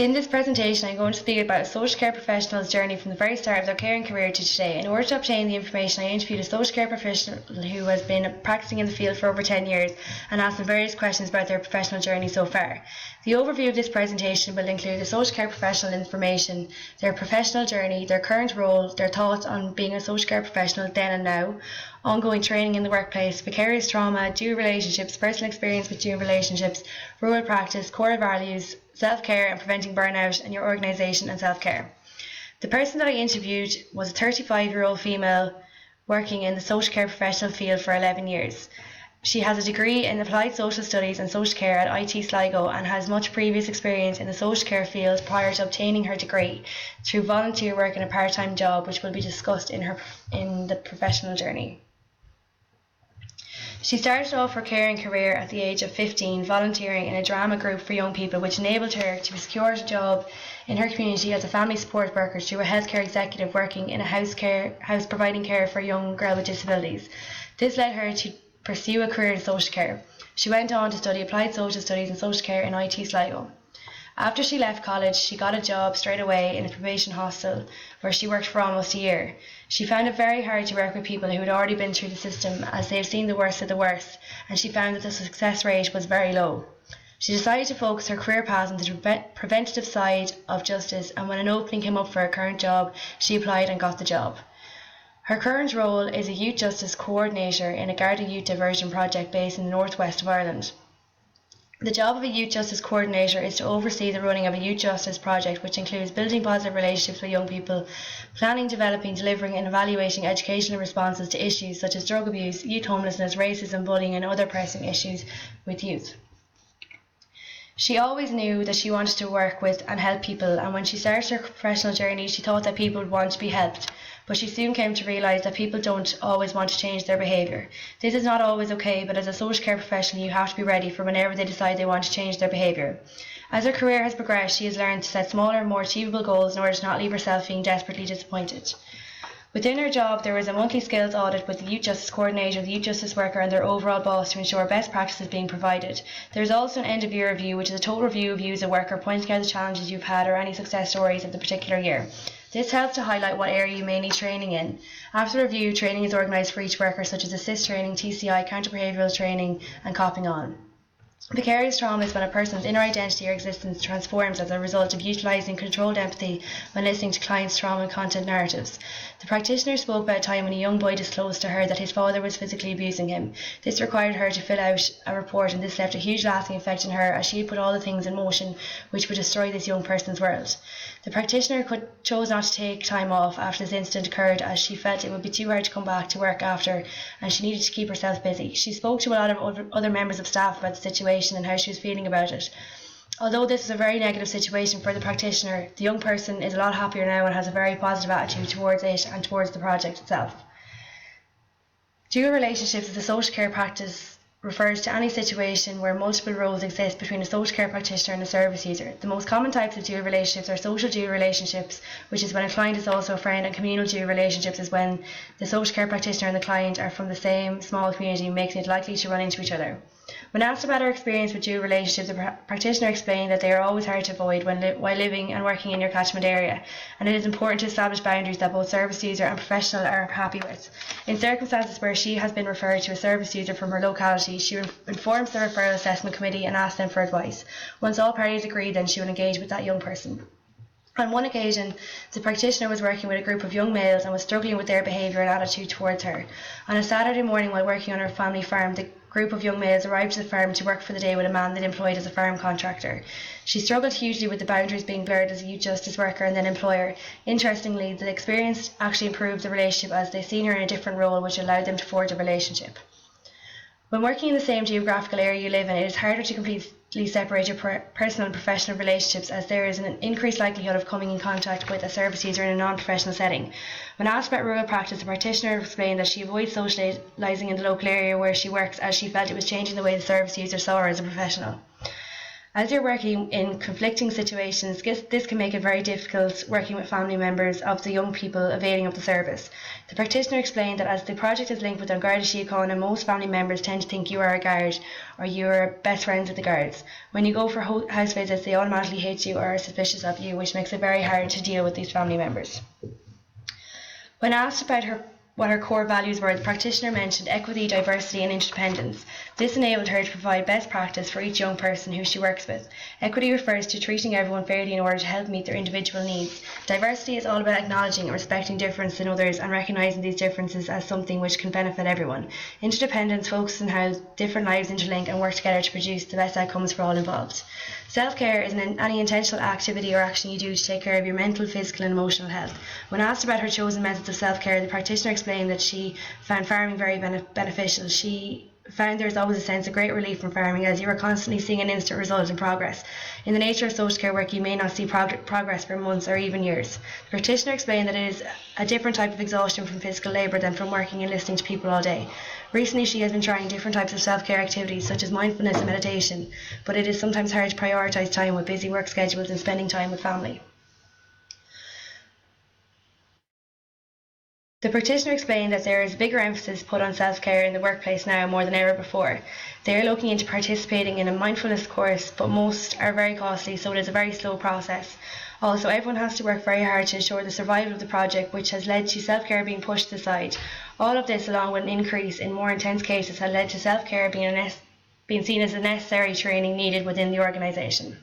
In this presentation, I'm going to speak about a social care professional's journey from the very start of their caring career to today. In order to obtain the information, I interviewed a social care professional who has been practicing in the field for over 10 years and asked them various questions about their professional journey so far. The overview of this presentation will include the social care professional information, their professional journey, their current role, their thoughts on being a social care professional then and now, ongoing training in the workplace, vicarious trauma, dual relationships, personal experience with dual relationships, rural practice, core values, self-care and preventing burnout, and your organisation and self-care. The person that I interviewed was a 35-year-old female working in the social care professional field for 11 years. She has a degree in applied social studies and social care at IT Sligo and has much previous experience in the social care field prior to obtaining her degree through volunteer work in a part-time job, which will be discussed in the professional journey. She started off her caring career at the age of 15, volunteering in a drama group for young people, which enabled her to secure a job in her community as a family support worker through a healthcare executive working in a house providing care for a young girl with disabilities. This led her to pursue a career in social care. She went on to study applied social studies and social care in IT Sligo. After she left college, she got a job straight away in a probation hostel where she worked for almost a year. She found it very hard to work with people who had already been through the system, as they had seen the worst of the worst, and she found that the success rate was very low. She decided to focus her career path on the preventative side of justice, and when an opening came up for her current job, she applied and got the job. Her current role is a youth justice coordinator in a Garda Youth Diversion project based in the northwest of Ireland. The job of a youth justice coordinator is to oversee the running of a youth justice project, which includes building positive relationships with young people, planning, developing, delivering and evaluating educational responses to issues such as drug abuse, youth homelessness, racism, bullying and other pressing issues with youth. She always knew that she wanted to work with and help people, and when she started her professional journey, she thought that people would want to be helped. But she soon came to realise that people don't always want to change their behaviour. This is not always okay, but as a social care professional, you have to be ready for whenever they decide they want to change their behaviour. As her career has progressed, she has learned to set smaller, more achievable goals in order to not leave herself feeling desperately disappointed. Within her job, there is a monthly skills audit with the Youth Justice Coordinator, the Youth Justice Worker and their overall boss to ensure best practices being provided. There is also an end-of-year review, which is a total review of you as a worker, pointing out the challenges you've had or any success stories of the particular year. This helps to highlight what area you may need training in. After the review, training is organised for each worker, such as assist training, TCI, counter-behavioural training and coping on. Vicarious trauma is when a person's inner identity or existence transforms as a result of utilising controlled empathy when listening to clients' trauma and content narratives. The practitioner spoke about a time when a young boy disclosed to her that his father was physically abusing him. This required her to fill out a report, and this left a huge lasting effect on her as she had put all the things in motion which would destroy this young person's world. The practitioner chose not to take time off after this incident occurred, as she felt it would be too hard to come back to work after and she needed to keep herself busy. She spoke to a lot of other members of staff about the situation and how she was feeling about it. Although this is a very negative situation for the practitioner, the young person is a lot happier now and has a very positive attitude towards it and towards the project itself. Dual relationships as a social care practice refers to any situation where multiple roles exist between a social care practitioner and a service user. The most common types of dual relationships are social dual relationships, which is when a client is also a friend, and communal dual relationships is when the social care practitioner and the client are from the same small community, making it likely to run into each other. When asked about her experience with dual relationships, the practitioner explained that they are always hard to avoid while living and working in your catchment area, and it is important to establish boundaries that both service user and professional are happy with. In circumstances where she has been referred to a service user from her locality, she informs the referral assessment committee and asks them for advice. Once all parties agree, then she will engage with that young person. On one occasion, the practitioner was working with a group of young males and was struggling with their behaviour and attitude towards her. On a Saturday morning while working on her family farm, the group of young males arrived to the farm to work for the day with a man they'd employed as a farm contractor. She struggled hugely with the boundaries being blurred as a youth justice worker and then employer. Interestingly, the experience actually improved the relationship as they seen her in a different role, which allowed them to forge a relationship. When working in the same geographical area you live in, it is harder to completely separate your personal and professional relationships, as there is an increased likelihood of coming in contact with a service user in a non-professional setting. When asked about rural practice, the practitioner explained that she avoids socialising in the local area where she works, as she felt it was changing the way the service user saw her as a professional. As you're working in conflicting situations, this can make it very difficult working with family members of the young people availing of the service. The practitioner explained that as the project is linked with An Garda Síochána, most family members tend to think you are a guard or you are best friends with the guards. When you go for house visits, they automatically hate you or are suspicious of you, which makes it very hard to deal with these family members. When asked about what her core values were, the practitioner mentioned equity, diversity and interdependence. This enabled her to provide best practice for each young person who she works with. Equity refers to treating everyone fairly in order to help meet their individual needs. Diversity is all about acknowledging and respecting difference in others and recognising these differences as something which can benefit everyone. Interdependence focuses on how different lives interlink and work together to produce the best outcomes for all involved. Self-care is any intentional activity or action you do to take care of your mental, physical and emotional health. When asked about her chosen methods of self-care, the practitioner explained that she found farming very beneficial. She found there is always a sense of great relief from farming, as you are constantly seeing an instant result in progress. In the nature of social care work, you may not see progress for months or even years. The practitioner explained that it is a different type of exhaustion from physical labour than from working and listening to people all day. Recently, she has been trying different types of self-care activities such as mindfulness and meditation, but it is sometimes hard to prioritise time with busy work schedules and spending time with family. The practitioner explained that there is a bigger emphasis put on self-care in the workplace now more than ever before. They are looking into participating in a mindfulness course, but most are very costly, so it is a very slow process. Also, everyone has to work very hard to ensure the survival of the project, which has led to self-care being pushed aside. All of this, along with an increase in more intense cases, has led to self-care being seen as a necessary training needed within the organisation.